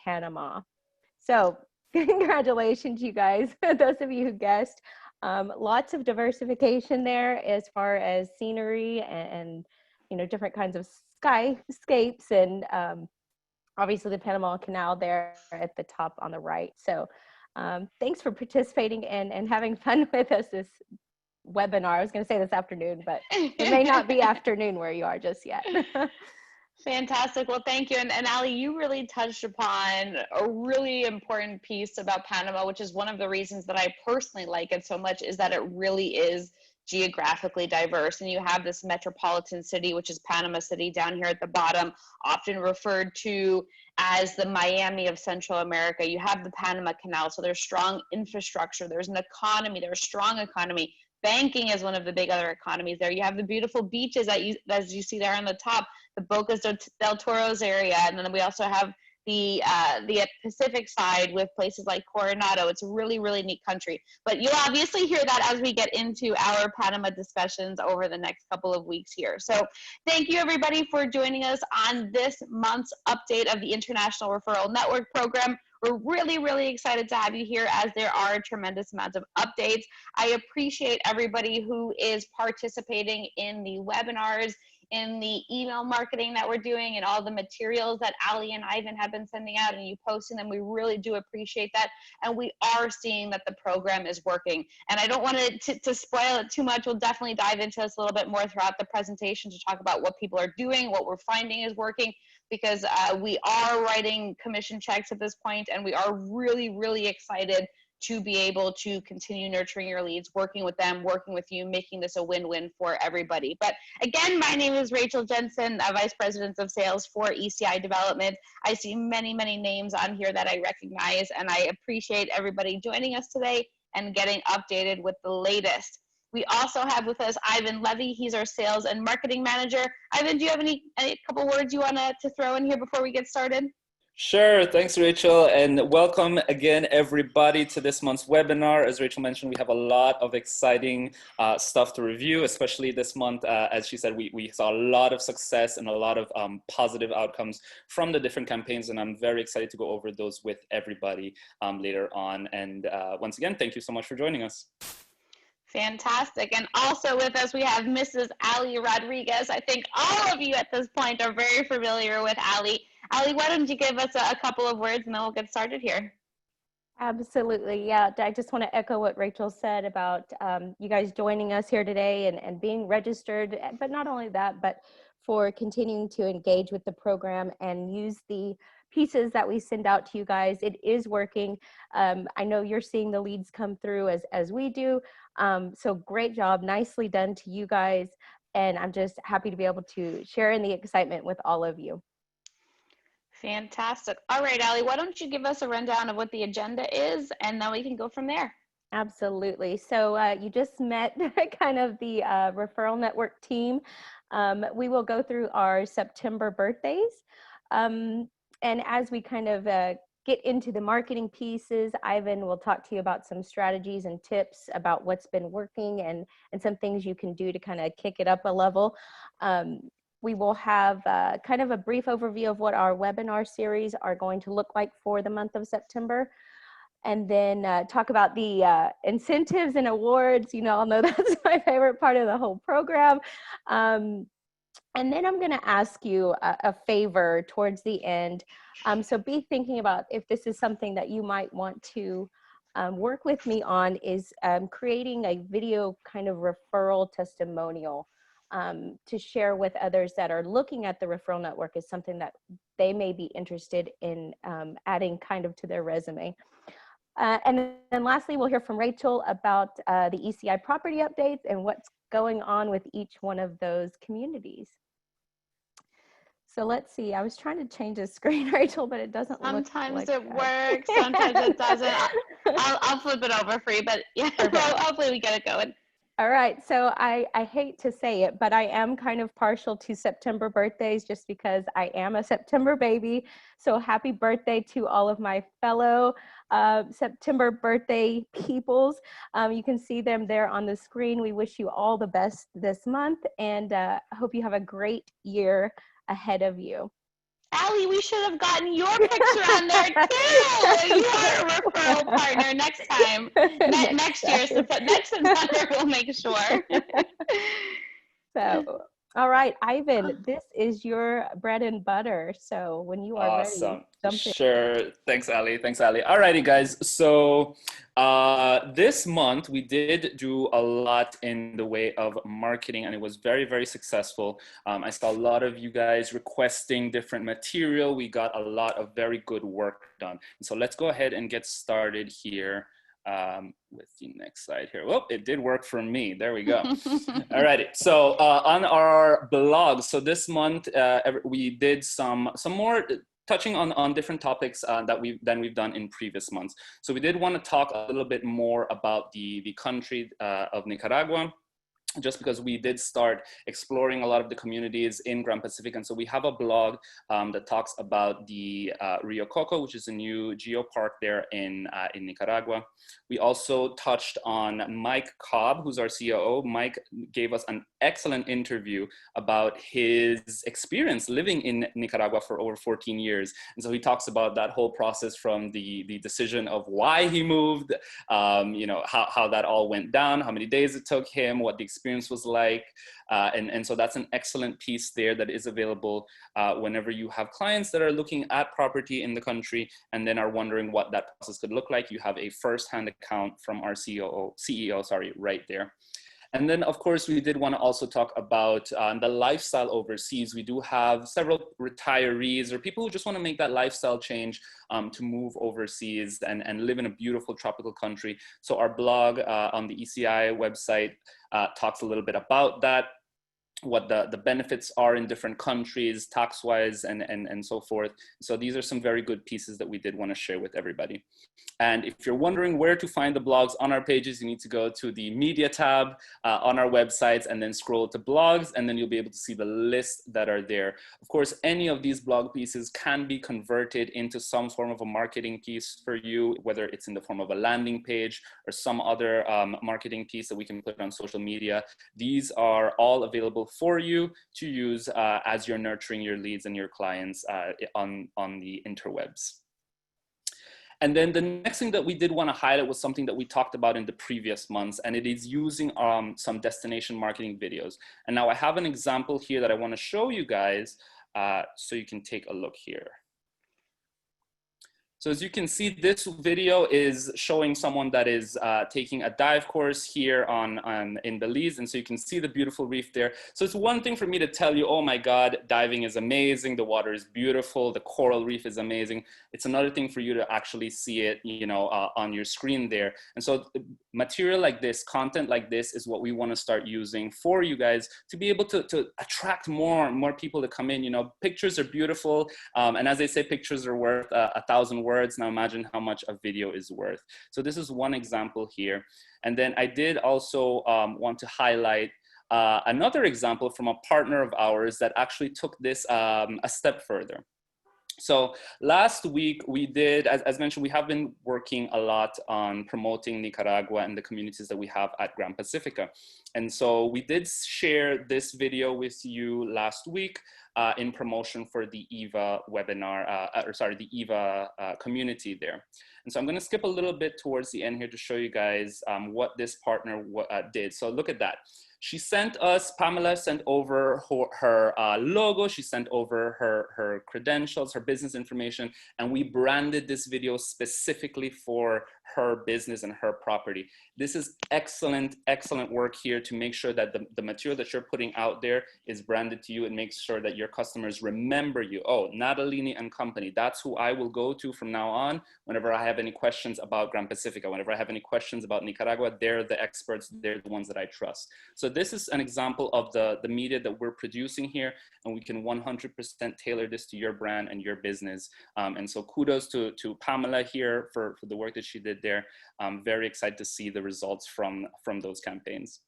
Panama. So congratulations, you guys, those of you who guessed. Lots of diversification there as far as scenery and different kinds of skyscapes, and obviously the Panama Canal there at the top on the right. So thanks for participating and having fun with us this webinar. I was going to say this afternoon, but it may not be afternoon where you are just yet. Fantastic. Well, thank you. And Ali, you really touched upon a really important piece about Panama, which is one of the reasons that I personally like it so much, is that it really is geographically diverse. And you have this metropolitan city, which is Panama City down here at the bottom, often referred to as the Miami of Central America. You have the Panama Canal, so there's strong infrastructure, there's an economy, there's a strong economy. Banking is one of the big other economies there. You have the beautiful beaches as you see there on the top, the Bocas del Toros area, and then we also have the Pacific side with places like Coronado. It's a really, really neat country. But you'll obviously hear that as we get into our Panama discussions over the next couple of weeks here. So thank you, everybody, for joining us on this month's update of the International Referral Network program. We're really, really excited to have you here, as there are tremendous amounts of updates. I appreciate everybody who is participating in the webinars, in the email marketing that we're doing, and all the materials that Ali and Ivan have been sending out, and you posting them. We really do appreciate that. And we are seeing that the program is working. And I don't want to spoil it too much. We'll definitely dive into this a little bit more throughout the presentation to talk about what people are doing, what we're finding is working, because we are writing commission checks at this point, and we are really, really excited to be able to continue nurturing your leads, working with them, working with you, making this a win-win for everybody. But again, my name is Rachel Jensen, Vice President of Sales for ECI Development. I see many, many names on here that I recognize, and I appreciate everybody joining us today and getting updated with the latest. We also have with us Ivan Levy. He's our Sales and Marketing Manager. Ivan, do you have any couple words you want to throw in here before we get started? Sure. Thanks, Rachel. And welcome again, everybody, to this month's webinar. As Rachel mentioned, we have a lot of exciting stuff to review, especially this month. As she said, we saw a lot of success and a lot of positive outcomes from the different campaigns. And I'm very excited to go over those with everybody later on. And once again, thank you so much for joining us. Fantastic. And also with us, we have Mrs. Ali Rodriguez. I think all of you at this point are very familiar with Ali. Ali, why don't you give us a couple of words and then we'll get started here. Absolutely. Yeah, I just want to echo what Rachel said about you guys joining us here today and being registered, but not only that, but for continuing to engage with the program and use the pieces that we send out to you guys. It is working. I know you're seeing the leads come through as we do. So great job, nicely done to you guys. And I'm just happy to be able to share in the excitement with all of you. Fantastic. All right, Ali, why don't you give us a rundown of what the agenda is, and then we can go from there. Absolutely. So you just met kind of the referral network team. We will go through our September birthdays. And as we kind of get into the marketing pieces, Ivan will talk to you about some strategies and tips about what's been working and some things you can do to kind of kick it up a level. We will have kind of a brief overview of what our webinar series are going to look like for the month of September. And then talk about the incentives and awards. You know, I'll know that's my favorite part of the whole program. And then I'm going to ask you a favor towards the end. So be thinking about if this is something that you might want to work with me on, is creating a video kind of referral testimonial to share with others that are looking at the referral network as something that they may be interested in adding kind of to their resume. And then lastly, we'll hear from Rachel about the ECI property updates and what's going on with each one of those communities. So let's see, I was trying to change the screen, Rachel, but it doesn't Sometimes look like it works, sometimes it doesn't. I'll flip it over for you, but yeah, hopefully we get it going. All right, so I hate to say it, but I am kind of partial to September birthdays just because I am a September baby. So happy birthday to all of my fellow September birthday peoples. You can see them there on the screen. We wish you all the best this month, and hope you have a great year ahead of you. Allie, we should have gotten your picture on there too. You are a referral partner next time. Next year, next September, we'll make sure. So, all right, Ivan, this is your bread and butter. So when you are ready, Awesome. jump in. Sure. Thanks, Ali. Thanks, Ali. Alrighty, guys. So this month we did do a lot in the way of marketing, and it was very, very successful. I saw a lot of you guys requesting different material. We got a lot of very good work done. So let's go ahead and get started here. With the next slide here. Well, it did work for me. There we go. Alrighty. So on our blog, so this month we did some more touching on different topics that we've done in previous months. So we did want to talk a little bit more about the country of Nicaragua, just because we did start exploring a lot of the communities in Grand Pacific. And so we have a blog that talks about the Rio Coco, which is a new geopark there in Nicaragua. We also touched on Mike Cobb, who's our COO. Mike gave us an excellent interview about his experience living in Nicaragua for over 14 years. And so he talks about that whole process from the decision of why he moved, you know, how that all went down, how many days it took him, what the experience was like. And so that's an excellent piece there that is available whenever you have clients that are looking at property in the country and then are wondering what that process could look like. You have a first-hand account from our CEO, right there. And then, of course, we did want to also talk about the lifestyle overseas. We do have several retirees or people who just want to make that lifestyle change to move overseas and live in a beautiful tropical country. So our blog on the ECI website talks a little bit about that, what the benefits are in different countries, tax-wise, and so forth. So these are some very good pieces that we did want to share with everybody. And if you're wondering where to find the blogs on our pages, you need to go to the media tab on our websites and then scroll to blogs, and then you'll be able to see the list that are there. Of course, any of these blog pieces can be converted into some form of a marketing piece for you, whether it's in the form of a landing page or some other marketing piece that we can put on social media. These are all available for you to use as you're nurturing your leads and your clients on the interwebs. And then the next thing that we did want to highlight was something that we talked about in the previous months, and it is using some destination marketing videos. And now I have an example here that I want to show you guys so you can take a look here. So as you can see, this video is showing someone that is taking a dive course here in Belize. And so you can see the beautiful reef there. So it's one thing for me to tell you, oh my God, diving is amazing. The water is beautiful. The coral reef is amazing. It's another thing for you to actually see it, you know, on your screen there. And so material like this, content like this is what we want to start using for you guys to be able to attract more people to come in. You know, pictures are beautiful. And as they say, pictures are worth 1,000 words. Now imagine how much a video is worth. So this is one example here. And then I did also want to highlight another example from a partner of ours that actually took this a step further. So last week we did, as mentioned, we have been working a lot on promoting Nicaragua and the communities that we have at Grand Pacifica. And so we did share this video with you last week in promotion for the EVA webinar, the EVA community there. And so I'm gonna skip a little bit towards the end here to show you guys what this partner did. So look at that. She sent us, Pamela sent over her logo, she sent over her credentials, her business information, and we branded this video specifically for her business and her property. This is excellent, excellent work here to make sure that the material that you're putting out there is branded to you and makes sure that your customers remember you. Oh, Natalini and Company, that's who I will go to from now on whenever I have any questions about Grand Pacifica, whenever I have any questions about Nicaragua, they're the experts, they're the ones that I trust. So this is an example of the media that we're producing here, and we can 100% tailor this to your brand and your business. And so kudos to Pamela here for the work that she did there. I'm very excited to see the results from those campaigns.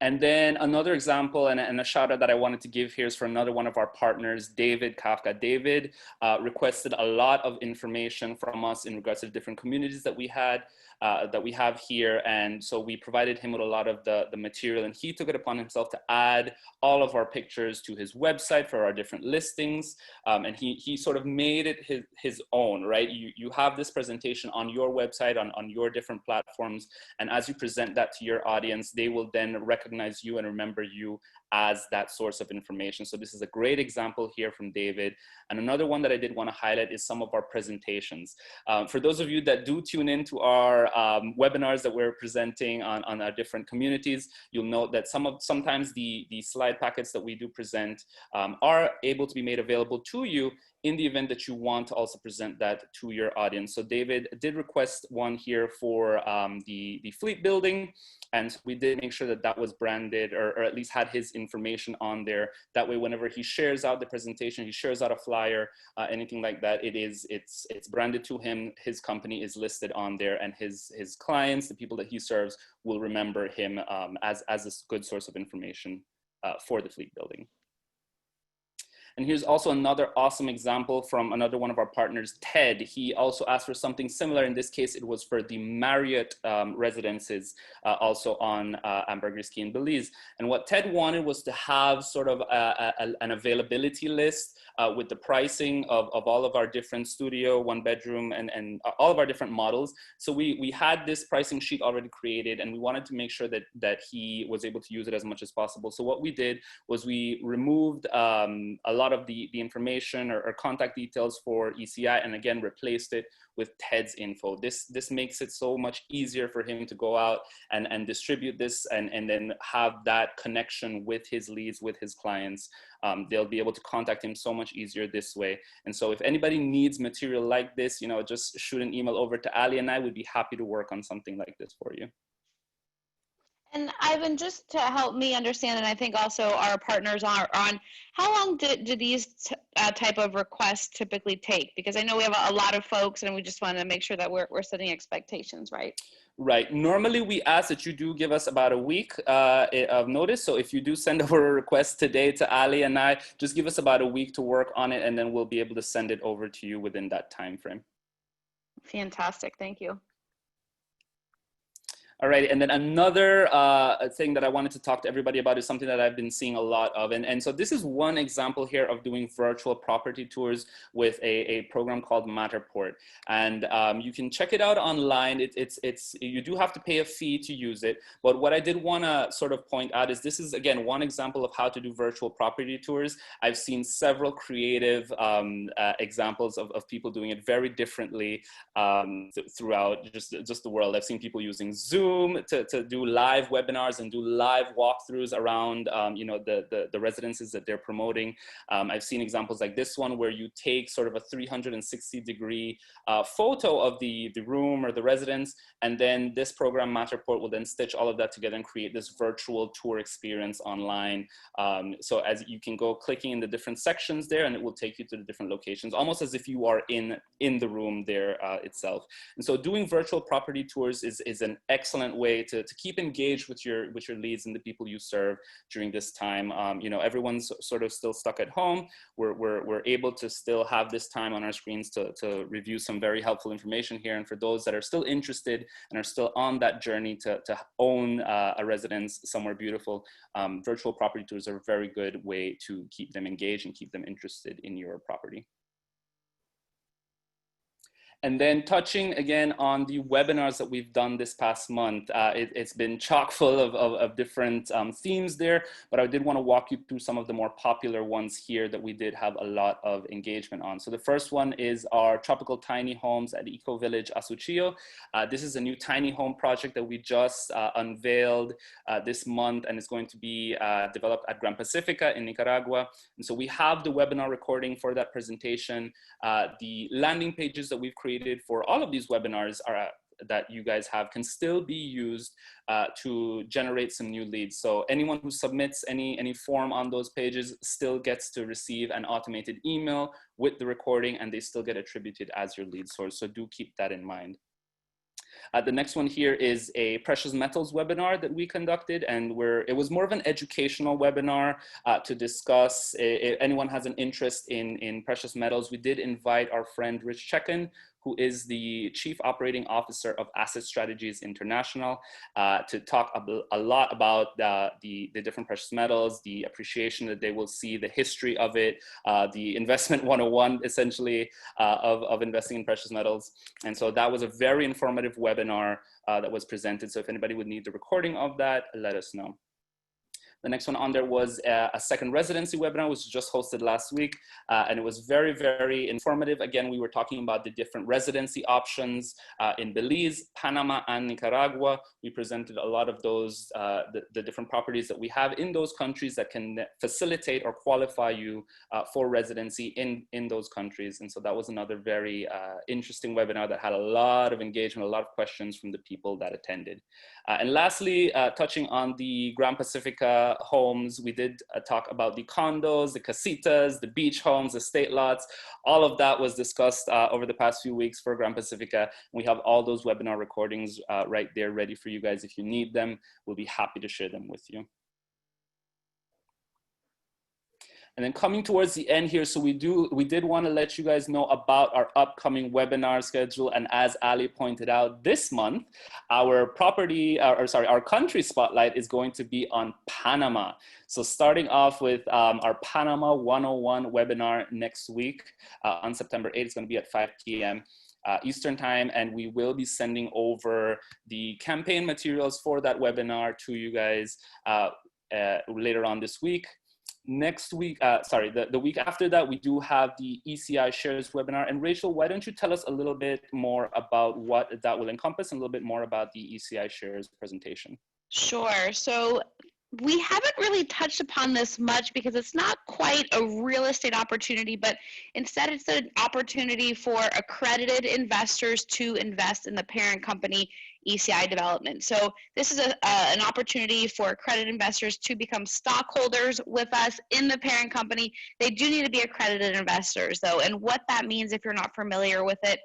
And then another example and a shout out that I wanted to give here is for another one of our partners, David Kafka. David requested a lot of information from us in regards to the different communities that we had. that we have here. And so we provided him with a lot of the material, and he took it upon himself to add all of our pictures to his website for our different listings. And he sort of made it his own, right? You have this presentation on your website, on your different platforms. And as you present that to your audience, they will then recognize you and remember you as that source of information. So this is a great example here from David. And another one that I did want to highlight is some of our presentations. For those of you that do tune into our webinars that we're presenting on our different communities, you'll note that sometimes the slide packets that we do present are able to be made available to you in the event that you want to also present that to your audience. So David did request one here for the fleet building. And we did make sure that that was branded, or at least had his information on there. That way, whenever he shares out the presentation, he shares out a flyer, anything like that, it's branded to him. His company is listed on there, and his clients, the people that he serves, will remember him as a good source of information for the fleet building. And here's also another awesome example from another one of our partners, Ted. He also asked for something similar. In this case, it was for the Marriott residences, also on Ambergris Caye in Belize. And what Ted wanted was to have sort of an availability list with the pricing of all of our different studio, one bedroom, and all of our different models. So we had this pricing sheet already created, and we wanted to make sure that he was able to use it as much as possible. So what we did was we removed a lot of the information or contact details for ECI, and again replaced it with Ted's info. This makes it so much easier for him to go out and distribute this, and then have that connection with his leads, with his clients. They'll be able to contact him so much easier this way. And so if anybody needs material like this, just shoot an email over to Ali, and I would be happy to work on something like this for you. And Ivan, just to help me understand, and I think also our partners are on, how long do these type of requests typically take? Because I know we have a lot of folks, and we just want to make sure that we're setting expectations, right? Right. Normally, we ask that you do give us about a week of notice. So if you do send over a request today to Ali and I, just give us about a week to work on it, and then we'll be able to send it over to you within that time frame. Fantastic. Thank you. All right, and then another thing that I wanted to talk to everybody about is something that I've been seeing a lot of. And so this is one example here of doing virtual property tours with a program called Matterport. And you can check it out online. You do have to pay a fee to use it. But what I did want to sort of point out is this is, again, one example of how to do virtual property tours. I've seen several creative examples of people doing it very differently throughout just the world. I've seen people using Zoom to do live webinars and do live walkthroughs around the residences that they're promoting. I've seen examples like this one where you take sort of a 360-degree photo of the room or the residence, and then this program Matterport will then stitch all of that together and create this virtual tour experience online. So as you can go clicking in the different sections there, and it will take you to the different locations, almost as if you are in the room there itself. And so doing virtual property tours is an excellent way to keep engaged with your leads and the people you serve during this time. Everyone's sort of still stuck at home. We're able to still have this time on our screens to review some very helpful information here. And for those that are still interested and are still on that journey to own a residence somewhere beautiful, virtual property tours are a very good way to keep them engaged and keep them interested in your property. And then touching again on the webinars that we've done this past month, it's been chock full of different themes there, but I did want to walk you through some of the more popular ones here that we did have a lot of engagement on. So the first one is our tropical tiny homes at Eco Village Asuchio. This is a new tiny home project that we just unveiled this month, and it's going to be developed at Gran Pacifica in Nicaragua. And so we have the webinar recording for that presentation. The landing pages that we've created for all of these webinars that you guys have can still be used to generate some new leads. So anyone who submits any form on those pages still gets to receive an automated email with the recording, and they still get attributed as your lead source. So do keep that in mind. The next one here is a precious metals webinar that we conducted, and it was more of an educational webinar to discuss. If anyone has an interest in precious metals, we did invite our friend Rich Chekin, who is the Chief Operating Officer of Asset Strategies International, to talk a lot about the different precious metals, the appreciation that they will see, the history of it, the investment 101 essentially of investing in precious metals. And so that was a very informative webinar that was presented. So if anybody would need the recording of that, let us know. The next one on there was a second residency webinar, which was just hosted last week. And it was very, very informative. Again, we were talking about the different residency options in Belize, Panama, and Nicaragua. We presented a lot of those, the different properties that we have in those countries that can facilitate or qualify you for residency in those countries. And so that was another very interesting webinar that had a lot of engagement, a lot of questions from the people that attended. And lastly, touching on the Grand Pacifica homes, we did talk about the condos, the casitas, the beach homes, the estate lots. All of that was discussed over the past few weeks for Grand Pacifica. We have all those webinar recordings right there ready for you guys. If you need them, we'll be happy to share them with you. And then coming towards the end here, so we did want to let you guys know about our upcoming webinar schedule. And as Ali pointed out, this month, our country spotlight is going to be on Panama. So starting off with our Panama 101 webinar next week on September 8th, it's going to be at 5 p.m. Eastern time, and we will be sending over the campaign materials for that webinar to you guys later on this week. Next week, the week after that, we do have the ECI Shares webinar. And Rachel, why don't you tell us a little bit more about what that will encompass and a little bit more about the ECI Shares presentation? Sure. So we haven't really touched upon this much because it's not quite a real estate opportunity, but instead it's an opportunity for accredited investors to invest in the parent company ECI development. So this is an opportunity for accredited investors to become stockholders with us in the parent company. They do need to be accredited investors though. And what that means, if you're not familiar with it,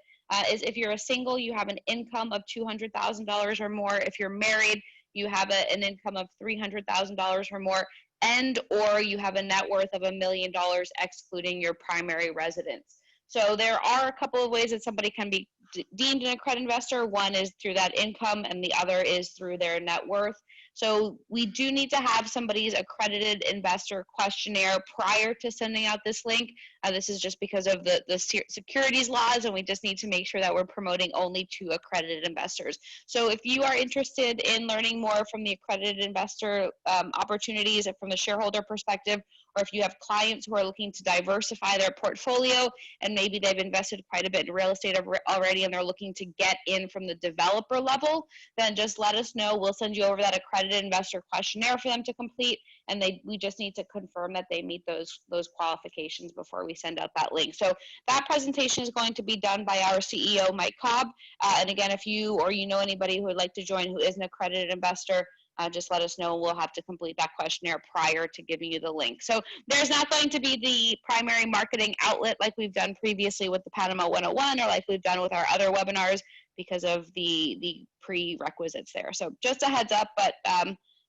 is if you're a single, you have an income of $200,000 or more. If you're married, you have an income of $300,000 or more, and or you have a net worth of $1 million excluding your primary residence. So there are a couple of ways that somebody can be deemed an accredited investor. One is through that income, and the other is through their net worth. So we do need to have somebody's accredited investor questionnaire prior to sending out this link. This is just because of the securities laws, and we just need to make sure that we're promoting only to accredited investors. So if you are interested in learning more from the accredited investor opportunities from the shareholder perspective, or if you have clients who are looking to diversify their portfolio and maybe they've invested quite a bit in real estate already and they're looking to get in from the developer level, then just let us know. We'll send you over that accredited investor questionnaire for them to complete, and we just need to confirm that they meet those qualifications before we send out that link. So that presentation is going to be done by our CEO, Mike Cobb. And again, if you or you know anybody who would like to join who is an accredited investor, just let us know. We'll have to complete that questionnaire prior to giving you the link. So there's not going to be the primary marketing outlet like we've done previously with the Panama 101 or like we've done with our other webinars because of the prerequisites there. So just a heads up, but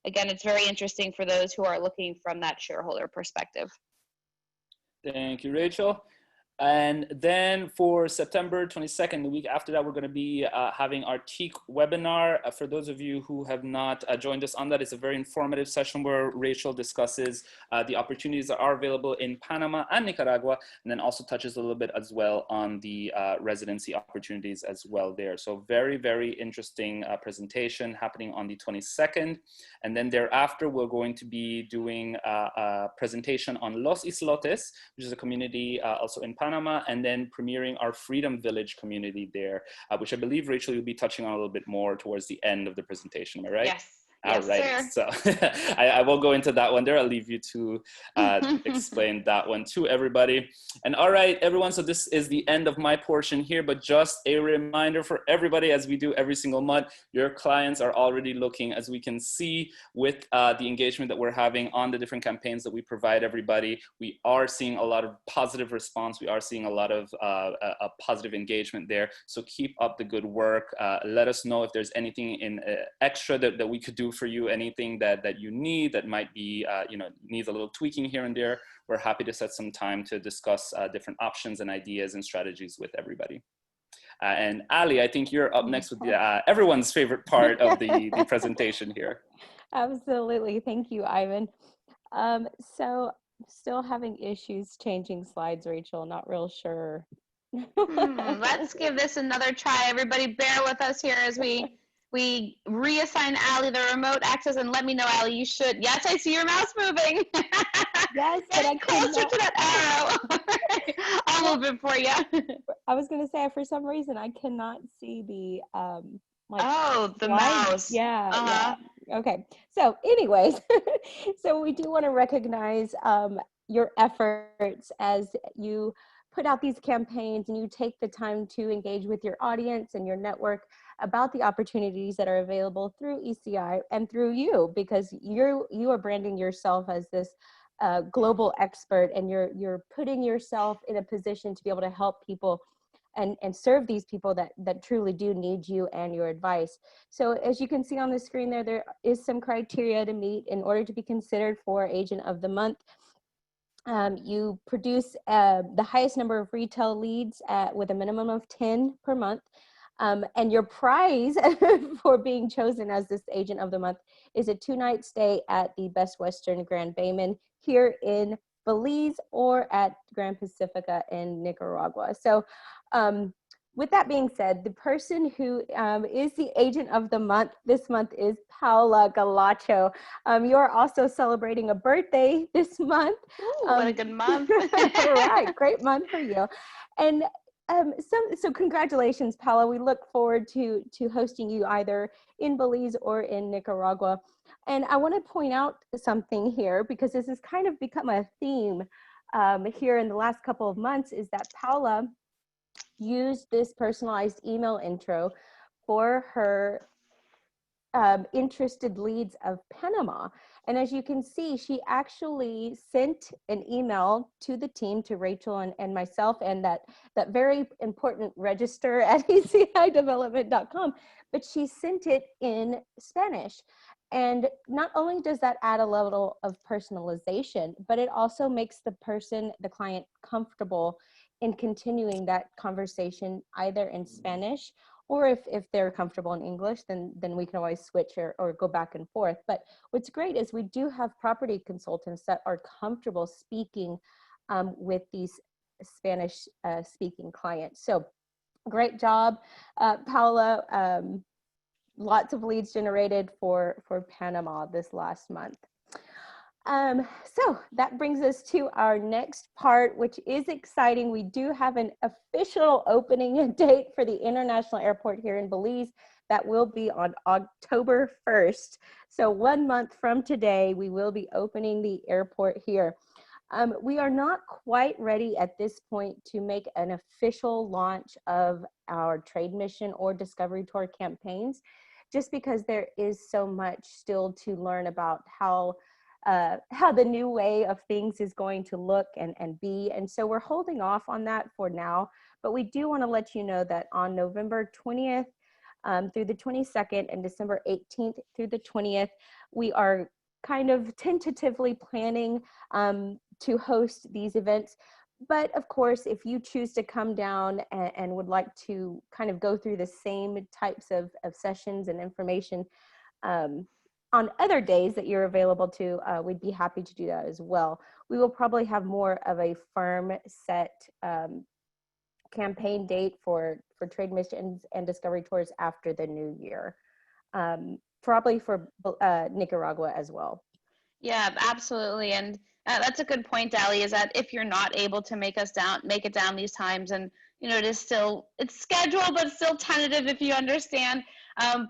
again, it's very interesting for those who are looking from that shareholder perspective. Thank you, Rachel. And then for September 22nd, the week after that, we're going to be having our TEAC webinar. For those of you who have not joined us on that, it's a very informative session where Rachel discusses the opportunities that are available in Panama and Nicaragua, and then also touches a little bit as well on the residency opportunities as well there. So very, very interesting presentation happening on the 22nd. And then thereafter, we're going to be doing a presentation on Los Islotes, which is a community also in Panama, and then premiering our Freedom Village community there, which I believe, Rachel, you'll be touching on a little bit more towards the end of the presentation, am I right? Yes. All right, so I won't go into that one there. I'll leave you to explain that one to everybody. And all right, everyone, so this is the end of my portion here, but just a reminder for everybody, as we do every single month, your clients are already looking, as we can see with the engagement that we're having on the different campaigns that we provide everybody. We are seeing a lot of positive response. We are seeing a lot of a positive engagement there. So keep up the good work. Let us know if there's anything in extra that we could do for you, anything that you need that might be, needs a little tweaking here and there. We're happy to set some time to discuss different options and ideas and strategies with everybody. And Ali, I think you're up next with the, everyone's favorite part of the presentation here. Absolutely. Thank you, Ivan. So still having issues changing slides, Rachel, not real sure. Let's give this another try. Everybody bear with us here as we reassign Ali the remote access, and let me know, Ali, you should. Yes, I see your mouse moving. Yes, but I closer to that arrow. I'll move it for you. I was going to say, for some reason, I cannot see the like the slide. mouse. Yeah. Okay. So anyways, so we do want to recognize your efforts as you put out these campaigns and you take the time to engage with your audience and your network about the opportunities that are available through ECI and through you, because you are branding yourself as this global expert, and you're putting yourself in a position to be able to help people and serve these people that truly do need you and your advice. So as you can see on the screen there is some criteria to meet in order to be considered for Agent of the Month. You produce the highest number of retail leads with a minimum of 10 per month. And your prize for being chosen as this Agent of the Month is a 2-night stay at the Best Western Grand Bayman here in Belize, or at Grand Pacifica in Nicaragua. So with that being said, the person who is the Agent of the Month this month is Paula Galacho. You are also celebrating a birthday this month. Ooh, what a good month. Right, great month for you. And so congratulations, Paula. We look forward to hosting you either in Belize or in Nicaragua. And I want to point out something here, because this has kind of become a theme here in the last couple of months, is that Paula used this personalized email intro for her interested leads of Panama. And as you can see, she actually sent an email to the team, to Rachel and myself, and that very important register at ecidevelopment.com, but she sent it in Spanish. And not only does that add a level of personalization, but it also makes the client, comfortable in continuing that conversation either in Spanish, or if they're comfortable in English, then we can always switch or go back and forth. But what's great is we do have property consultants that are comfortable speaking with these Spanish speaking clients. So great job, Paula. Lots of leads generated for Panama this last month. So that brings us to our next part, which is exciting. We do have an official opening date for the International Airport here in Belize. That will be on October 1st. So 1 month from today, we will be opening the airport here. We are not quite ready at this point to make an official launch of our trade mission or discovery tour campaigns, just because there is so much still to learn about how the new way of things is going to look and be. And so we're holding off on that for now, but we do want to let you know that on November 20th through the 22nd and December 18th through the 20th, we are kind of tentatively planning to host these events. But of course, if you choose to come down and would like to kind of go through the same types of sessions and information on other days that you're available to, we'd be happy to do that as well. We will probably have more of a firm set campaign date for trade missions and discovery tours after the new year, probably for Nicaragua as well. Yeah, absolutely. And that's a good point, Ali, is that if you're not able to make it down these times, and it's scheduled, but still tentative, if you understand.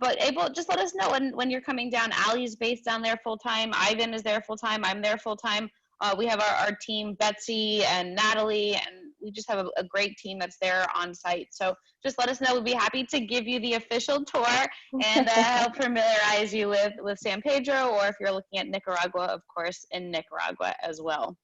But just let us know when you're coming down. Ali's based down there full time. Ivan is there full time. I'm there full time. We have our team, Betsy and Natalie, and we just have a great team that's there on site. So just let us know. We'd be happy to give you the official tour and help familiarize you with San Pedro, or if you're looking at Nicaragua, of course, in Nicaragua as well.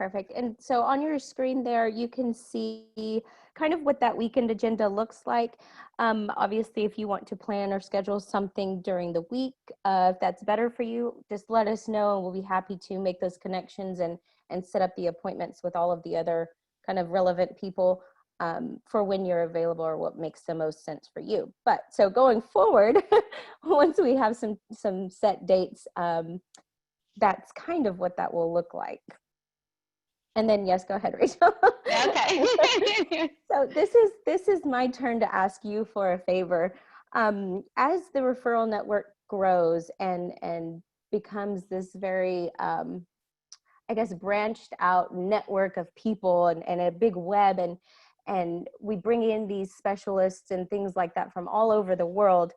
Perfect. And so on your screen there, you can see kind of what that weekend agenda looks like. Obviously, if you want to plan or schedule something during the week, if that's better for you, just let us know, and we'll be happy to make those connections and set up the appointments with all of the other kind of relevant people. for when you're available or what makes the most sense for you. But so going forward, once we have some set dates, that's kind of what that will look like. And then, yes, go ahead, Rachel. Okay. So this is my turn to ask you for a favor. As the referral network grows and becomes this very, I guess, branched out network of people and a big web, and we bring in these specialists and things like that from all over the world,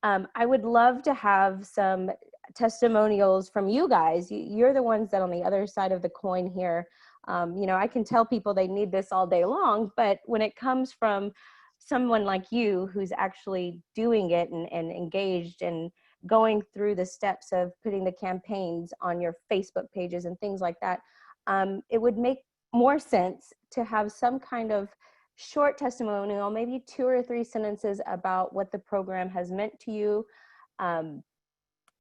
I would love to have some testimonials from you guys. You're the ones that on the other side of the coin here. You know, I can tell people they need this all day long, but when it comes from someone like you who's actually doing it and engaged and going through the steps of putting the campaigns on your Facebook pages and things like that, it would make more sense to have some kind of short testimonial, maybe 2 or 3 sentences about what the program has meant to you.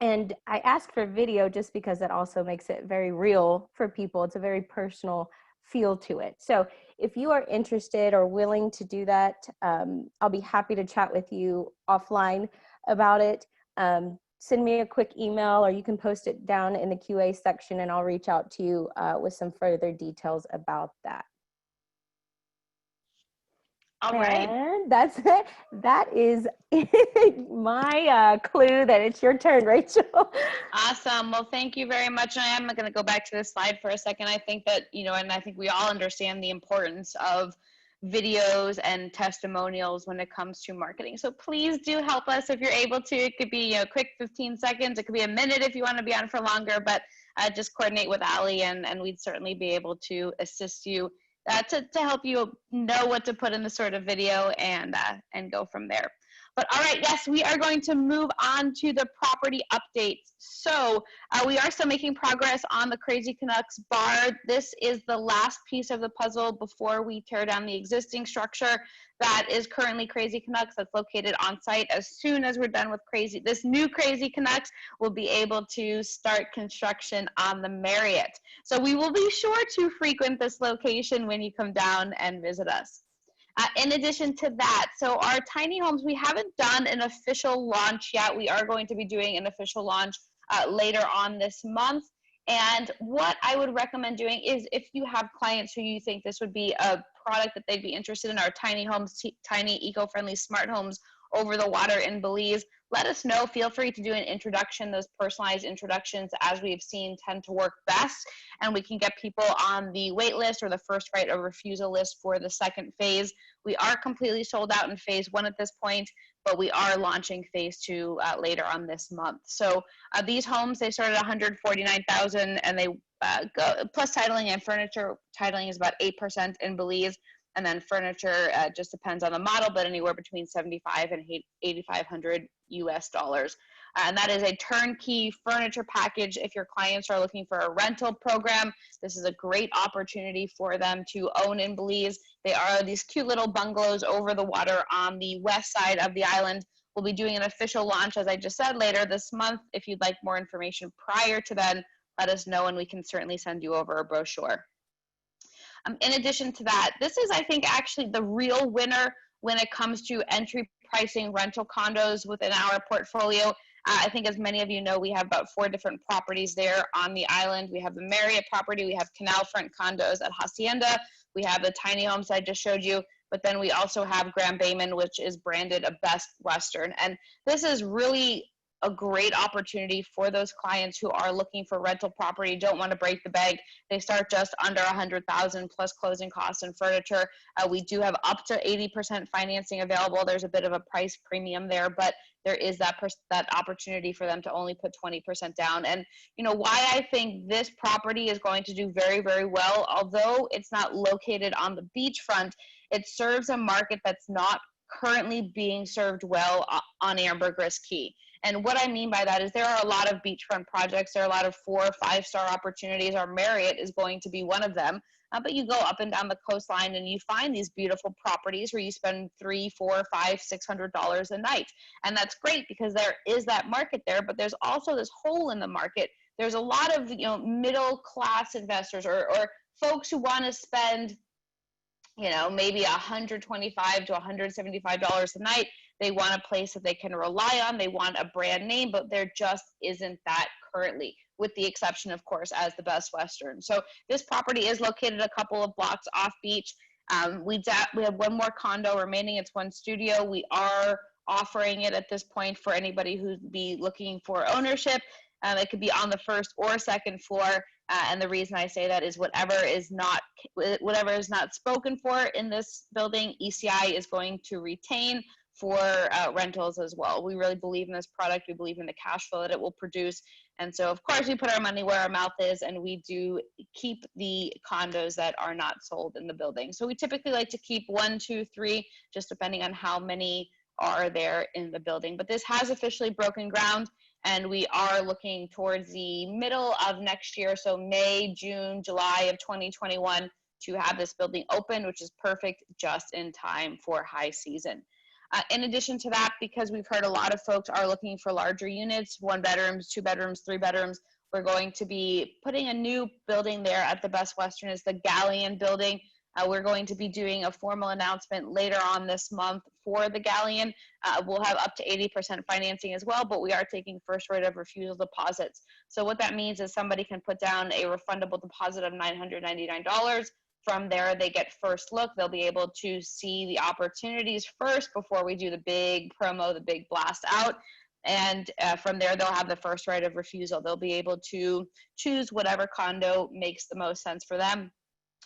And I ask for video just because that also makes it very real for people. It's a very personal feel to it. So if you are interested or willing to do that, I'll be happy to chat with you offline about it. Send me a quick email, or you can post it down in the QA section and I'll reach out to you with some further details about that. All right. And that's it. That is my clue that it's your turn, Rachel. Awesome. Well, thank you very much. And I am going to go back to this slide for a second. I think that, you know, and I think we all understand the importance of videos and testimonials when it comes to marketing. So please do help us if you're able to. It could be a quick 15 seconds. It could be a minute if you want to be on for longer, but just coordinate with Ali and we'd certainly be able to assist you to help you know what to put in the sort of video and go from there. But all right, yes, we are going to move on to the property updates. So we are still making progress on the Crazy Canucks bar. This is the last piece of the puzzle before we tear down the existing structure that is currently Crazy Canucks that's located on site. As soon as we're done with this new Crazy Canucks, we'll be able to start construction on the Marriott. So we will be sure to frequent this location when you come down and visit us. In addition to that, so our tiny homes, we haven't done an official launch yet. We are going to be doing an official launch later on this month. And what I would recommend doing is if you have clients who you think this would be a product that they'd be interested in, our tiny homes, tiny eco-friendly smart homes over the water in Belize, let us know. Feel free to do an introduction. Those personalized introductions, as we've seen, tend to work best, and we can get people on the wait list or the first right of refusal list for the second phase. We are completely sold out in phase 1 at this point, but we are launching phase 2 later on this month. So these homes, they start at $149,000, and they go plus titling and furniture. Titling is about 8% in Belize. And then furniture just depends on the model, but anywhere between $7,500 and $8,500 US dollars. And that is a turnkey furniture package. If your clients are looking for a rental program, this is a great opportunity for them to own in Belize. They are these cute little bungalows over the water on the west side of the island. We'll be doing an official launch, as I just said, later this month. If you'd like more information prior to then, let us know and we can certainly send you over a brochure. In addition to that, this is, I think, actually the real winner when it comes to entry pricing rental condos within our portfolio. I think, as many of you know, we have about 4 different properties there on the island. We have the Marriott property, we have canal front condos at Hacienda, we have the tiny homes I just showed you, but then we also have Grand Bayman, which is branded a Best Western. And this is really a great opportunity for those clients who are looking for rental property, don't want to break the bank. They start just under $100,000 plus closing costs and furniture. We do have up to 80% financing available. There's a bit of a price premium there, but there is that opportunity for them to only put 20% down. And you know why I think this property is going to do very, very well, although it's not located on the beachfront, it serves a market that's not currently being served well on Ambergris Key. And what I mean by that is there are a lot of beachfront projects. There are a lot of 4- or 5-star opportunities. Our Marriott is going to be one of them. But you go up and down the coastline and you find these beautiful properties where you spend $300, $400, $500, $600 a night. And that's great because there is that market there, but there's also this hole in the market. There's a lot of middle class investors or folks who want to spend you know, maybe $125 to $175 a night. They want a place that they can rely on. They want a brand name, but there just isn't that currently, with the exception, of course, as the Best Western. So this property is located a couple of blocks off beach. We have one more condo remaining. It's one studio. We are offering it at this point for anybody who'd be looking for ownership. It could be on the first or second floor. And the reason I say that is whatever is not spoken for in this building, ECI is going to retain for rentals as well. We really believe in this product. We believe in the cash flow that it will produce. And so, of course, we put our money where our mouth is, and we do keep the condos that are not sold in the building. So we typically like to keep 1, 2, 3, just depending on how many are there in the building. But this has officially broken ground, and we are looking towards the middle of next year, so May, June, July of 2021, to have this building open, which is perfect just in time for high season. In addition to that, because we've heard a lot of folks are looking for larger units, 1 bedrooms, 2 bedrooms, 3 bedrooms, we're going to be putting a new building there at the Best Western. Is the Galleon building. We're going to be doing a formal announcement later on this month for the Galleon. We'll have up to 80% financing as well, but we are taking first right of refusal deposits. So what that means is somebody can put down a refundable deposit of $999. From there, they get first look. They'll be able to see the opportunities first before we do the big promo, the big blast out. And from there, they'll have the first right of refusal. They'll be able to choose whatever condo makes the most sense for them.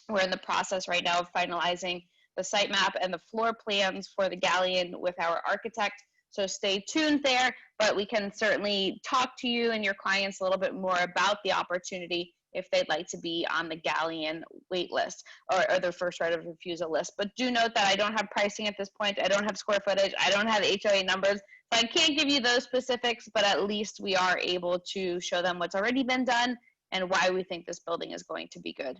We're in the process right now of finalizing the site map and the floor plans for the Galleon with our architect. So stay tuned there, but we can certainly talk to you and your clients a little bit more about the opportunity if they'd like to be on the Galleon wait list or the first right of refusal list. But do note that I don't have pricing at this point. I don't have square footage. I don't have HOA numbers. So I can't give you those specifics, but at least we are able to show them what's already been done and why we think this building is going to be good.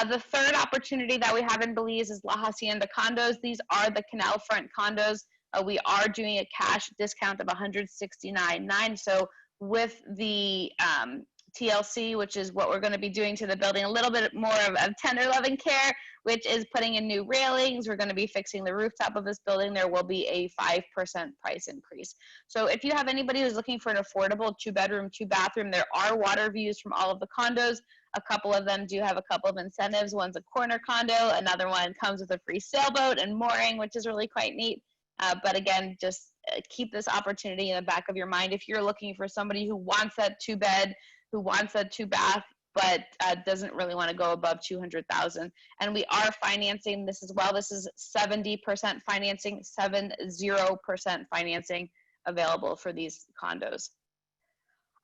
The third opportunity that we have in Belize is La Hacienda condos. These are the canal front condos. We are doing a cash discount of $169,900. So with the TLC, which is what we're going to be doing to the building, a little bit more of tender loving care, which is putting in new railings. We're going to be fixing the rooftop of this building. There will be a 5% price increase. So if you have anybody who's looking for an affordable 2-bedroom, 2-bathroom, there are water views from all of the condos. A couple of them do have a couple of incentives. One's a corner condo. Another one comes with a free sailboat and mooring, which is really quite neat. But again, just keep this opportunity in the back of your mind. If you're looking for somebody who wants that 2-bed, who wants a 2-bath, but doesn't really want to go above $200,000. And we are financing this as well. This is 70% financing, 70% financing available for these condos.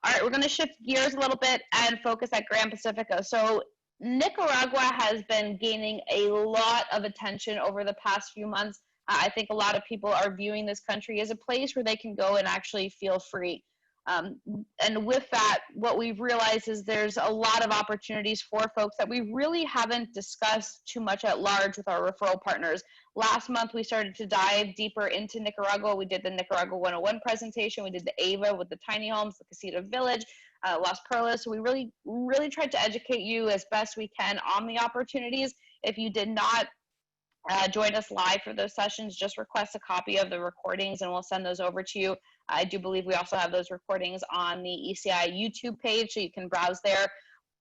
All right, we're going to shift gears a little bit and focus at Grand Pacifica. So Nicaragua has been gaining a lot of attention over the past few months. I think a lot of people are viewing this country as a place where they can go and actually feel free. And with that, what we've realized is there's a lot of opportunities for folks that we really haven't discussed too much at large with our referral partners. Last month, we started to dive deeper into Nicaragua. We did the Nicaragua 101 presentation. We did the AVA with the tiny homes, the Casita Village, Las Perlas. So we really tried to educate you as best we can on the opportunities. If you did not join us live for those sessions, just request a copy of the recordings and we'll send those over to you. I do believe we also have those recordings on the ECI YouTube page, so you can browse there.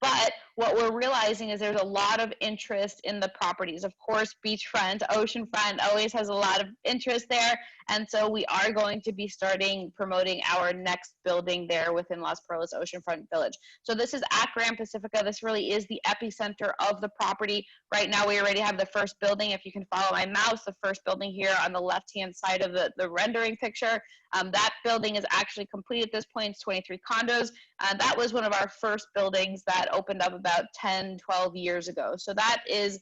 But what we're realizing is there's a lot of interest in the properties. Of course, beachfront, oceanfront always has a lot of interest there. And so we are going to be starting promoting our next building there within Las Perlas Oceanfront Village. So this is at Grand Pacifica. This really is the epicenter of the property. Right now, we already have the first building. If you can follow my mouse, the first building here on the left-hand side of the rendering picture, that building is actually complete at this point. It's 23 condos. That was one of our first buildings that opened up about 10, 12 years ago. So that is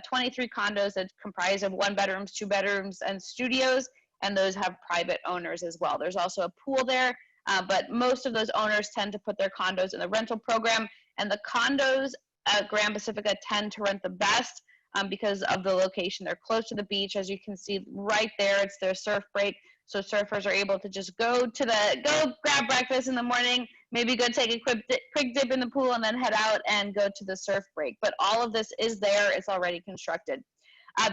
23 condos that comprise of 1-bedrooms, 2-bedrooms, and studios, and those have private owners as well. There's also a pool there, but most of those owners tend to put their condos in the rental program, and the condos at Grand Pacifica tend to rent the best because of the location. They're close to the beach. As you can see right there, it's their surf break. So surfers are able to just go grab breakfast in the morning, maybe go take a quick dip in the pool and then head out and go to the surf break. But all of this is there. It's already constructed.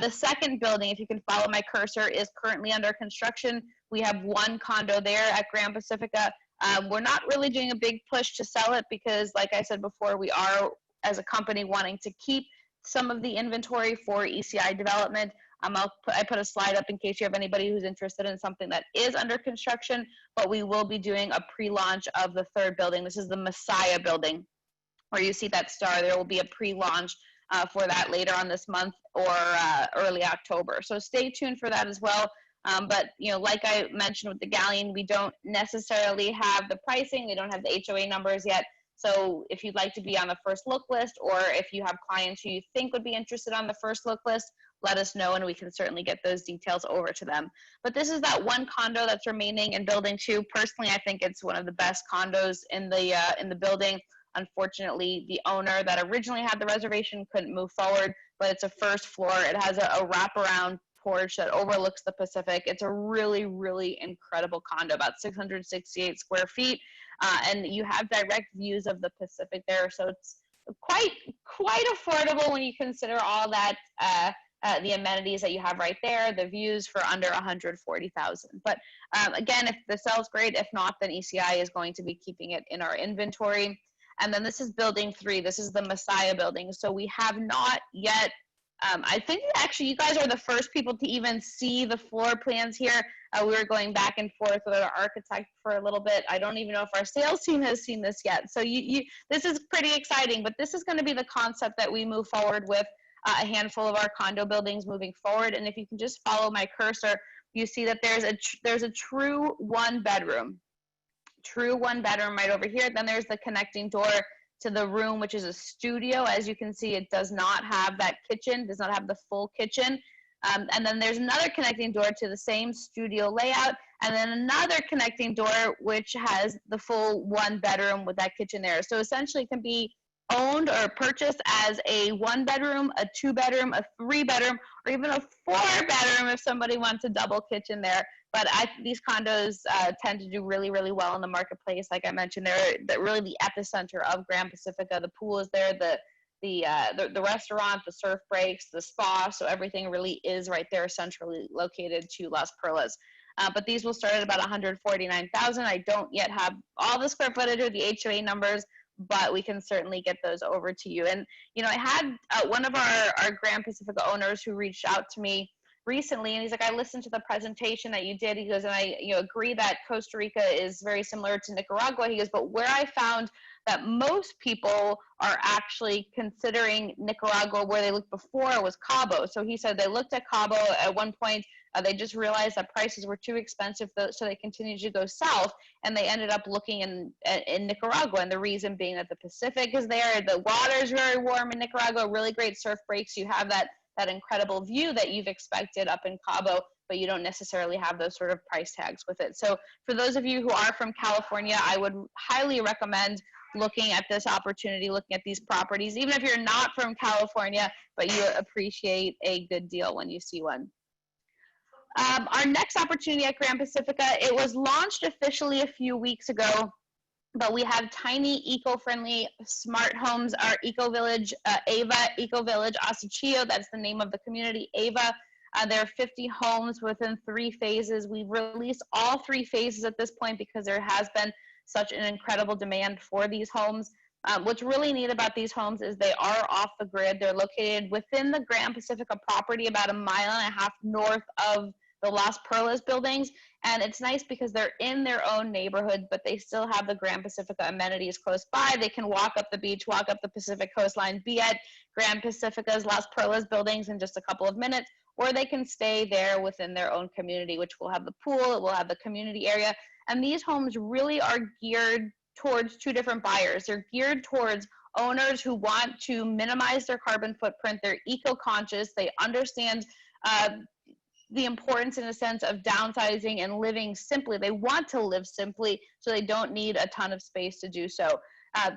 The second building, if you can follow my cursor, is currently under construction. We have one condo there at Grand Pacifica. We're not really doing a big push to sell it because, like I said before, we are, as a company, wanting to keep some of the inventory for ECI development. I put a slide up in case you have anybody who's interested in something that is under construction, but we will be doing a pre-launch of the third building. This is the Messiah building, where you see that star. There will be a pre-launch for that later on this month or early October. So stay tuned for that as well. But, like I mentioned with the Galleon, we don't necessarily have the pricing. We don't have the HOA numbers yet. So if you'd like to be on the first look list, or if you have clients who you think would be interested on the first look list, let us know and we can certainly get those details over to them. But this is that one condo that's remaining in building 2. Personally, I think it's one of the best condos in the building. Unfortunately, the owner that originally had the reservation couldn't move forward, but it's a first floor. It has a wraparound porch that overlooks the Pacific. It's a really, really incredible condo, about 668 square feet. And you have direct views of the Pacific there. So it's quite affordable when you consider all that, the amenities that you have right there, the views for under $140,000. But again, if the sale's great, if not, then ECI is going to be keeping it in our inventory. And then this is building 3. This is the Messiah building. So we have not yet, I think actually you guys are the first people to even see the floor plans here. We were going back and forth with our architect for a little bit. I don't even know if our sales team has seen this yet. So this is pretty exciting, but this is going to be the concept that we move forward with a handful of our condo buildings moving forward. And if you can just follow my cursor, you see that there's a true one bedroom right over here. Then there's the connecting door to the room, which is a studio. As you can see, it does not have that kitchen, does not have the full kitchen. And then there's another connecting door to the same studio layout, and then another connecting door which has the full one bedroom with that kitchen there. So essentially it can be owned or purchased as a 1 bedroom, a 2 bedroom, a 3 bedroom, or even a 4 bedroom if somebody wants a double kitchen there. But these condos tend to do really, really well in the marketplace. Like I mentioned, they're really the epicenter of Grand Pacifica. The pool is there, the restaurant, the surf breaks, the spa. So everything really is right there, centrally located to Las Perlas. But these will start at about $149,000. I don't yet have all the square footage or the HOA numbers, but we can certainly get those over to you. And I had one of our Grand Pacifica owners who reached out to me recently, and he's like, I listened to the presentation that you did. He goes, and I agree that Costa Rica is very similar to Nicaragua. He goes, but where I found that most people are actually considering Nicaragua where they looked before was Cabo. So he said they looked at Cabo at one point. They just realized that prices were too expensive, so they continued to go south, and they ended up looking in Nicaragua. And the reason being that the Pacific is there, the water is very warm in Nicaragua, really great surf breaks. You have that incredible view that you've expected up in Cabo, but you don't necessarily have those sort of price tags with it. So for those of you who are from California, I would highly recommend looking at this opportunity, looking at these properties, even if you're not from California, but you appreciate a good deal when you see one. Our next opportunity at Grand Pacifica, it was launched officially a few weeks ago, but we have tiny, eco-friendly smart homes. Our eco-village, Ava Eco-Village Asachio, that's the name of the community, Ava. There are 50 homes within 3 phases. We've released all 3 phases at this point because there has been such an incredible demand for these homes. What's really neat about these homes is they are off the grid. They're located within the Grand Pacifica property, about 1.5 miles north of the Las Perlas buildings. And it's nice because they're in their own neighborhood, but they still have the Grand Pacifica amenities close by. They can walk up the beach, walk up the Pacific coastline, be at Grand Pacifica's Las Perlas buildings in just a couple of minutes, or they can stay there within their own community, which will have the pool, it will have the community area. And these homes really are geared towards 2 different buyers. They're geared towards owners who want to minimize their carbon footprint. They're eco-conscious. They understand the importance, in a sense, of downsizing and living simply. They want to live simply, so they don't need a ton of space to do so.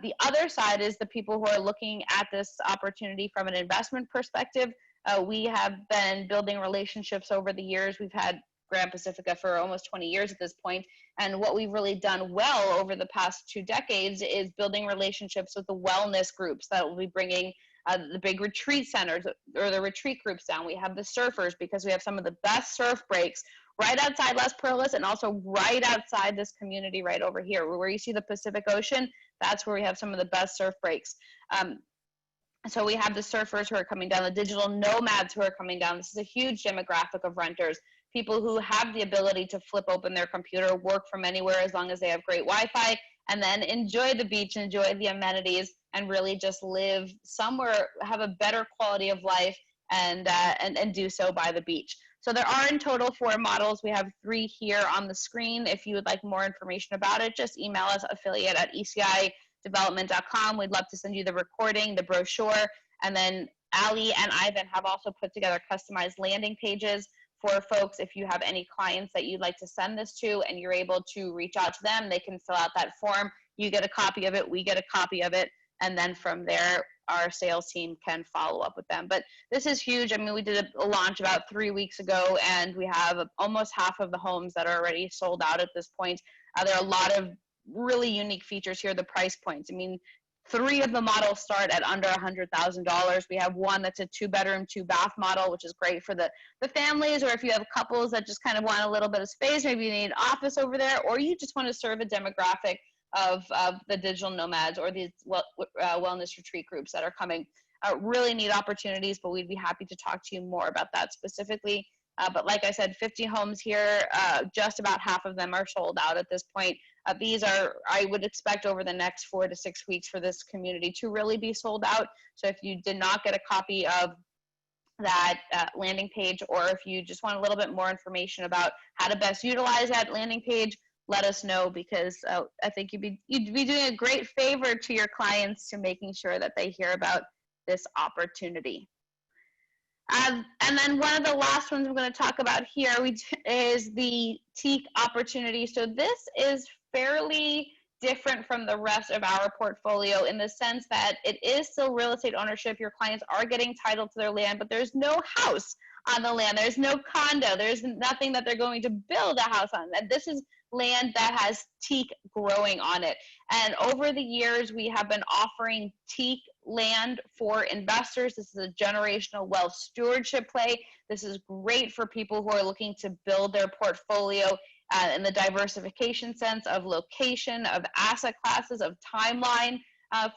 The other side is the people who are looking at this opportunity from an investment perspective. We have been building relationships over the years. We've had Grand Pacifica for almost 20 years at this point. And what we've really done well over the past 2 decades is building relationships with the wellness groups that will be bringing the big retreat centers or the retreat groups down. We have the surfers because we have some of the best surf breaks right outside Las Perlas and also right outside this community right over here. Where you see the Pacific Ocean, that's where we have some of the best surf breaks. So we have the surfers who are coming down, the digital nomads who are coming down. This is a huge demographic of renters, people who have the ability to flip open their computer, work from anywhere as long as they have great Wi-Fi, and then enjoy the beach, enjoy the amenities, and really just live somewhere, have a better quality of life, and do so by the beach. So there are in total 4 models. We have 3 here on the screen. If you would like more information about it, just email us, affiliate@ecidevelopment.com. We'd love to send you the recording, the brochure, and then Ali and Ivan have also put together customized landing pages for folks. If you have any clients that you'd like to send this to and you're able to reach out to them, they can fill out that form. You get a copy of it, we get a copy of it, and then from there, our sales team can follow up with them. But this is huge. I mean, we did a launch about 3 weeks ago, and we have almost half of the homes that are already sold out at this point. There are a lot of really unique features here, the price points. I mean, 3 of the models start at under $100,000. We have one that's a 2-bedroom, 2-bath model, which is great for the families, or if you have couples that just kind of want a little bit of space, maybe you need an office over there, or you just want to serve a demographic of the digital nomads or these wellness retreat groups that are coming. Really neat opportunities, but we'd be happy to talk to you more about that specifically. But like I said, 50 homes here, just about half of them are sold out at this point. These are, I would expect over the next 4 to 6 weeks for this community to really be sold out. So if you did not get a copy of that landing page, or if you just want a little bit more information about how to best utilize that landing page, let us know, because I think you'd be doing a great favor to your clients to making sure that they hear about this opportunity. And then one of the last ones we're going to talk about here is the teak opportunity. So this is fairly different from the rest of our portfolio in the sense that it is still real estate ownership. Your clients are getting title to their land, but there's no house on the land. There's no condo. There's nothing that they're going to build a house on. And this is land that has teak growing on it. And over the years, we have been offering teak land for investors. This is a generational wealth stewardship play. This is great for people who are looking to build their portfolio in the diversification sense of location, of asset classes, of timeline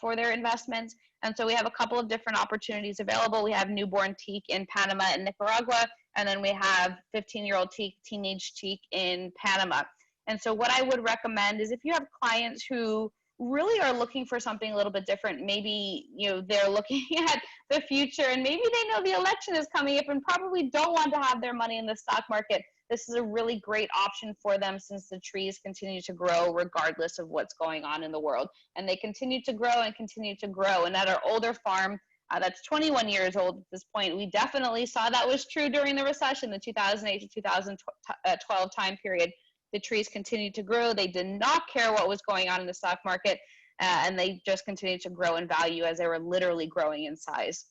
for their investments. And so we have a couple of different opportunities available. We have newborn teak in Panama and Nicaragua, and then we have 15-year-old teak, teenage teak in Panama. And so what I would recommend is if you have clients who really are looking for something a little bit different, maybe they're looking at the future and maybe they know the election is coming up and probably don't want to have their money in the stock market, this is a really great option for them since the trees continue to grow regardless of what's going on in the world. And they continue to grow and continue to grow. And at our older farm, that's 21 years old at this point, we definitely saw that was true during the recession, the 2008 to 2012 time period. The trees continued to grow. They did not care what was going on in the stock market, and they just continued to grow in value as they were literally growing in size.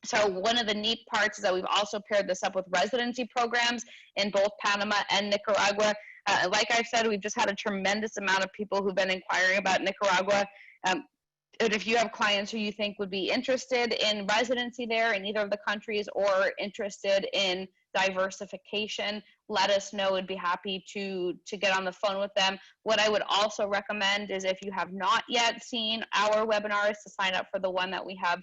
So one of the neat parts is that we've also paired this up with residency programs in both Panama and Nicaragua. Like I said, we've just had a tremendous amount of people who've been inquiring about Nicaragua. And if you have clients who you think would be interested in residency there in either of the countries or interested in diversification, let us know. We'd be happy to get on the phone with them. What I would also recommend is if you have not yet seen our webinars, to sign up for the one that we have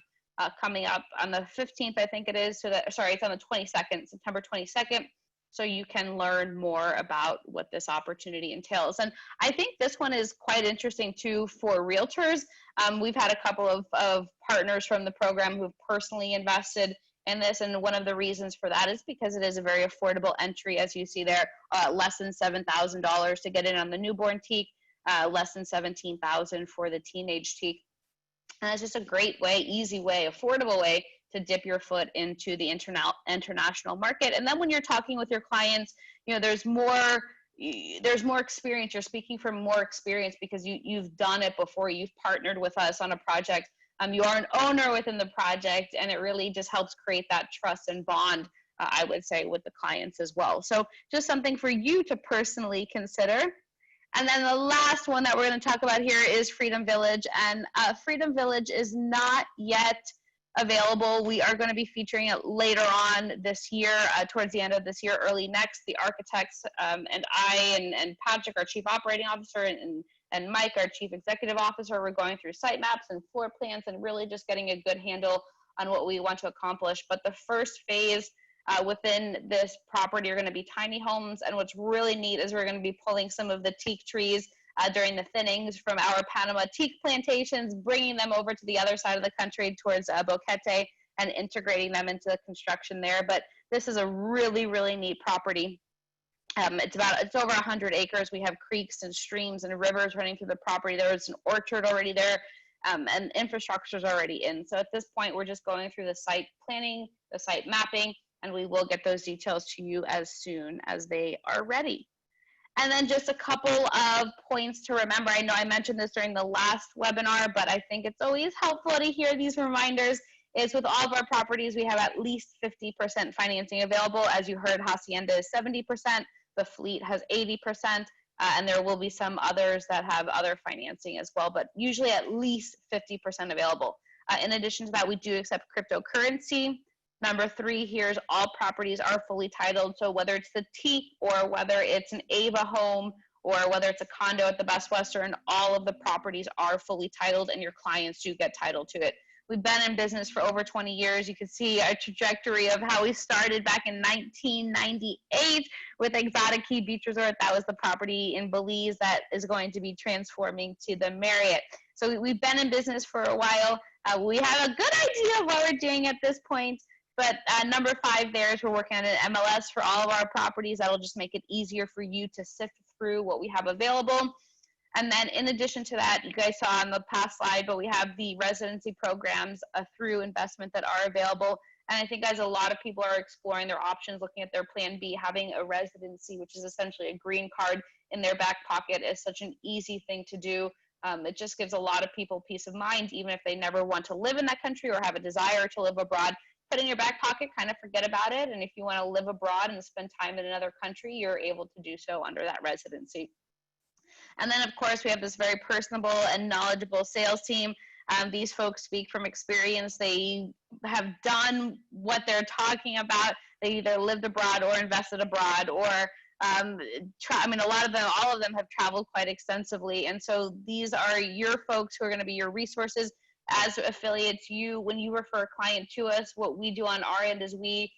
coming up on the 15th, I think it is. Sorry, it's on the 22nd, September 22nd. So you can learn more about what this opportunity entails. And I think this one is quite interesting too for realtors. We've had a couple of partners from the program who've personally invested in this, and one of the reasons for that is because it is a very affordable entry, as you see there, less than $7,000 to get in on the newborn teak, less than $17,000 for the teenage teak. And it's just a great way, easy way, affordable way to dip your foot into the international market. And then when you're talking with your clients, there's more experience. You're speaking from more experience because you've done it before. You've partnered with us on a project. You are an owner within the project, and it really just helps create that trust and bond, I would say, with the clients as well. So just something for you to personally consider. And then the last one that we're going to talk about here is Freedom Village. And Freedom Village is not yet available. We are going to be featuring it later on this year, towards the end of this year, early next. The architects and I and Patrick, our chief operating officer, and Mike, our chief executive officer, we're going through site maps and floor plans and really just getting a good handle on what we want to accomplish. But the first phase within this property are going to be tiny homes. And what's really neat is we're going to be pulling some of the teak trees during the thinnings from our Panama teak plantations, bringing them over to the other side of the country towards Boquete and integrating them into the construction there. But this is a really, really neat property. It's over 100 acres. We have creeks and streams and rivers running through the property. There's an orchard already there, and infrastructure is already in. So at this point, we're just going through the site planning, the site mapping, and we will get those details to you as soon as they are ready. And then just a couple of points to remember. I know I mentioned this during the last webinar, but I think it's always helpful to hear these reminders. Is with all of our properties, we have at least 50% financing available. As you heard, Hacienda is 70%, the fleet has 80%, and there will be some others that have other financing as well, but usually at least 50% available. In addition to that, we do accept cryptocurrency. Number 3 here is all properties are fully titled. So whether it's the teak or whether it's an AVA home or whether it's a condo at the Best Western, all of the properties are fully titled and your clients do get title to it. We've been in business for over 20 years. You can see a trajectory of how we started back in 1998 with Exotic Key Beach Resort. That was the property in Belize that is going to be transforming to the Marriott. So we've been in business for a while. We have a good idea of what we're doing at this point. But number 5 there is we're working on an MLS for all of our properties. That'll just make it easier for you to sift through what we have available. And then in addition to that, you guys saw on the past slide, but we have the residency programs through investment that are available. And I think as a lot of people are exploring their options, looking at their plan B, having a residency, which is essentially a green card in their back pocket, is such an easy thing to do. It just gives a lot of people peace of mind, even if they never want to live in that country or have a desire to live abroad. Put it in your back pocket, kind of forget about it. And if you want to live abroad and spend time in another country, you're able to do so under that residency. And then, of course, we have this very personable and knowledgeable sales team. These folks speak from experience. They have done what they're talking about. They either lived abroad or invested abroad, or I mean, all of them have traveled quite extensively. And so these are your folks who are going to be your resources. As affiliates, when you refer a client to us, what we do on our end is we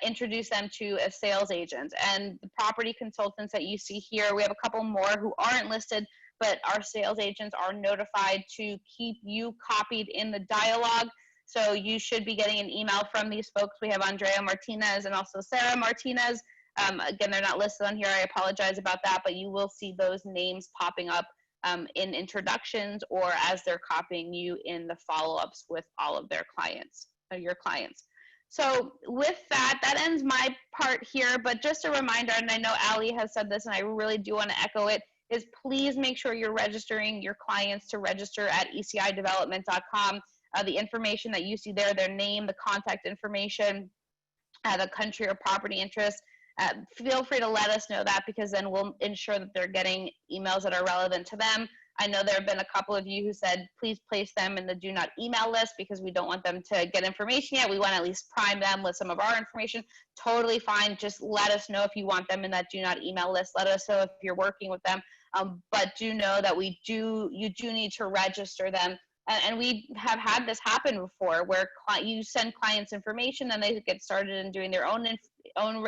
introduce them to a sales agent. And the property consultants that you see here, we have a couple more who aren't listed, but our sales agents are notified to keep you copied in the dialogue. So you should be getting an email from these folks. We have Andrea Martinez and also Sarah Martinez. Again, they're not listed on here. I apologize about that, but you will see those names popping up in introductions or as they're copying you in the follow-ups with all of their clients, your clients. So with that, that ends my part here, but just a reminder, and I know Ali has said this and I really do want to echo it, is please make sure you're registering your clients to register at ecidevelopment.com. The information that you see there, their name, the contact information, the country or property interest, feel free to let us know that, because then we'll ensure that they're getting emails that are relevant to them. I know there have been a couple of you who said, please place them in the do not email list because we don't want them to get information yet. We want to at least prime them with some of our information. Totally fine. Just let us know if you want them in that do not email list. Let us know if you're working with them. But do know that you do need to register them. And we have had this happen before where you send clients information and they get started in doing their own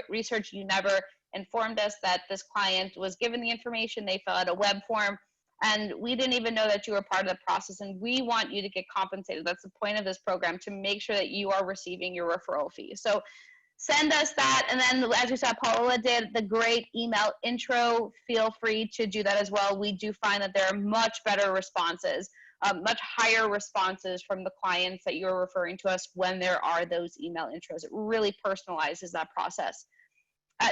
research. You never informed us that this client was given the information. They fill out a web form and we didn't even know that you were part of the process, and we want you to get compensated. That's the point of this program, to make sure that you are receiving your referral fee. So send us that. And then, as we saw, Paola did the great email intro. Feel free to do that as well. We do find that there are much better responses, much higher responses from the clients that you're referring to us when there are those email intros. It really personalizes that process.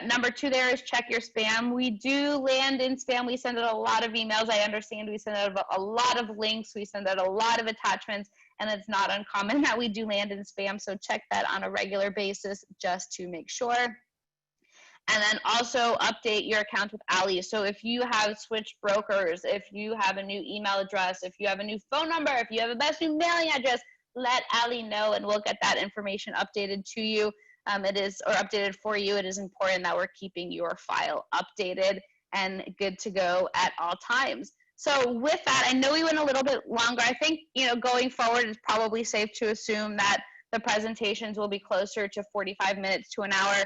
Number 2 there is check your spam. We do land in spam. We send out a lot of emails. I understand we send out a lot of links. We send out a lot of attachments, and it's not uncommon that we do land in spam. So check that on a regular basis just to make sure. And then also update your account with Ali. So if you have switched brokers, if you have a new email address, if you have a new phone number, if you have a best new mailing address, let Ali know, and we'll get that information updated to you. Or updated for you. It is important that we're keeping your file updated and good to go at all times. So with that, I know we went a little bit longer. I think, going forward, it's probably safe to assume that the presentations will be closer to 45 minutes to an hour,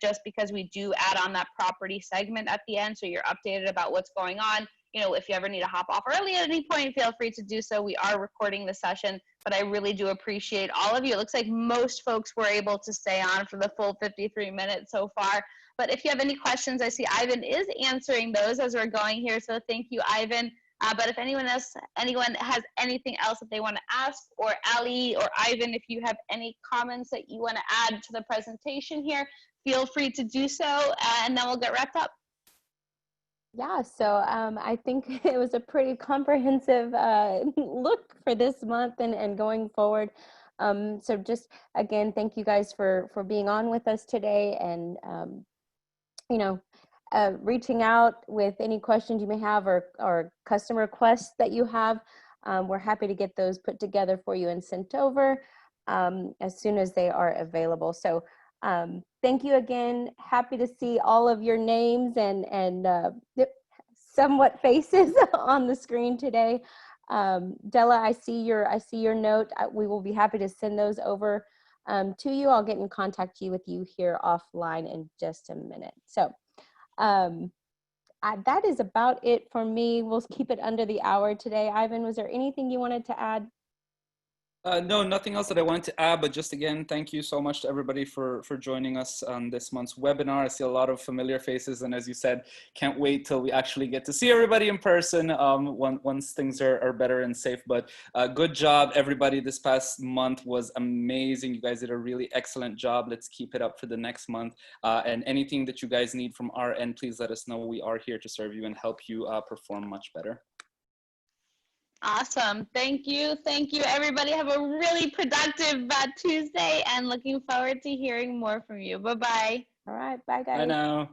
just because we do add on that property segment at the end, so you're updated about what's going on. If you ever need to hop off early at any point, feel free to do so. We are recording the session, but I really do appreciate all of you. It looks like most folks were able to stay on for the full 53 minutes so far. But if you have any questions, I see Ivan is answering those as we're going here, so thank you, Ivan. But if anyone has anything else that they want to ask, or Ali or Ivan, if you have any comments that you want to add to the presentation here, feel free to do so, and then we'll get wrapped up. Yeah, so I think it was a pretty comprehensive look for this month and going forward. So just, again, thank you guys for being on with us today, and, reaching out with any questions you may have, or customer requests that you have. We're happy to get those put together for you and sent over as soon as they are available. So thank you again. Happy to see all of your names and somewhat faces on the screen today. Della, I see your note. We will be happy to send those over to you. I'll get in contact with you here offline in just a minute. So that is about it for me. We'll keep it under the hour today. Ivan, was there anything you wanted to add? No, nothing else that I wanted to add, but just again, thank you so much to everybody for joining us on this month's webinar. I see a lot of familiar faces, and as you said, can't wait till we actually get to see everybody in person once things are better and safe. But good job, everybody. This past month was amazing. You guys did a really excellent job. Let's keep it up for the next month. And anything that you guys need from our end, please let us know. We are here to serve you and help you perform much better. Awesome. Thank you. Thank you, everybody. Have a really productive Tuesday, and looking forward to hearing more from you. Bye-bye. All right. Bye, guys. Bye now.